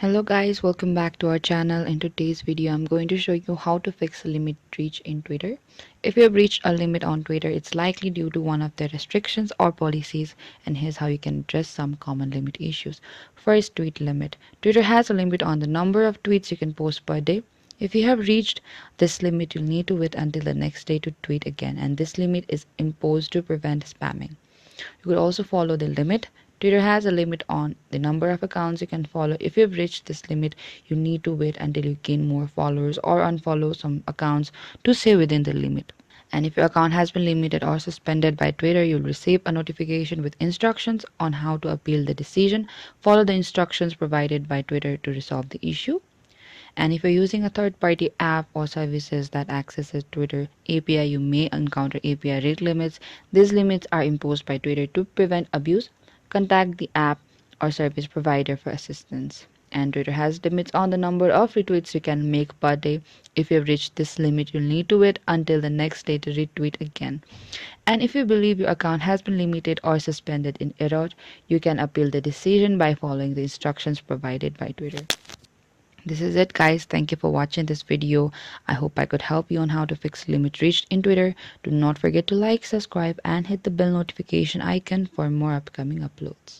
Hello guys, welcome back to our channel. In today's video, I'm going to show you how to fix a limit reach in Twitter. If you have reached a limit on Twitter, it's likely due to one of the restrictions or policies, and here's how you can address some common limit issues. First, tweet limit. Twitter has a limit on the number of tweets you can post per day. If you have reached this limit, you'll need to wait until the next day to tweet again, and this limit is imposed to prevent spamming. You could also follow the limit. Twitter has a limit on the number of accounts you can follow. If you've reached this limit, you need to wait until you gain more followers or unfollow some accounts to stay within the limit. And if your account has been limited or suspended by Twitter, you'll receive a notification with instructions on how to appeal the decision. Follow the instructions provided by Twitter to resolve the issue. And if you're using a third-party app or services that accesses Twitter API, you may encounter API rate limits. These limits are imposed by Twitter to prevent abuse. Contact the app or service provider for assistance. And Twitter has limits on the number of retweets you can make per day. If you have reached this limit, you'll need to wait until the next day to retweet again. And if you believe your account has been limited or suspended in error, you can appeal the decision by following the instructions provided by Twitter. This is it guys. Thank you for watching this video. I hope I could help you on how to fix limit reached in Twitter. Do not forget to like, subscribe and hit the bell notification icon for more upcoming uploads.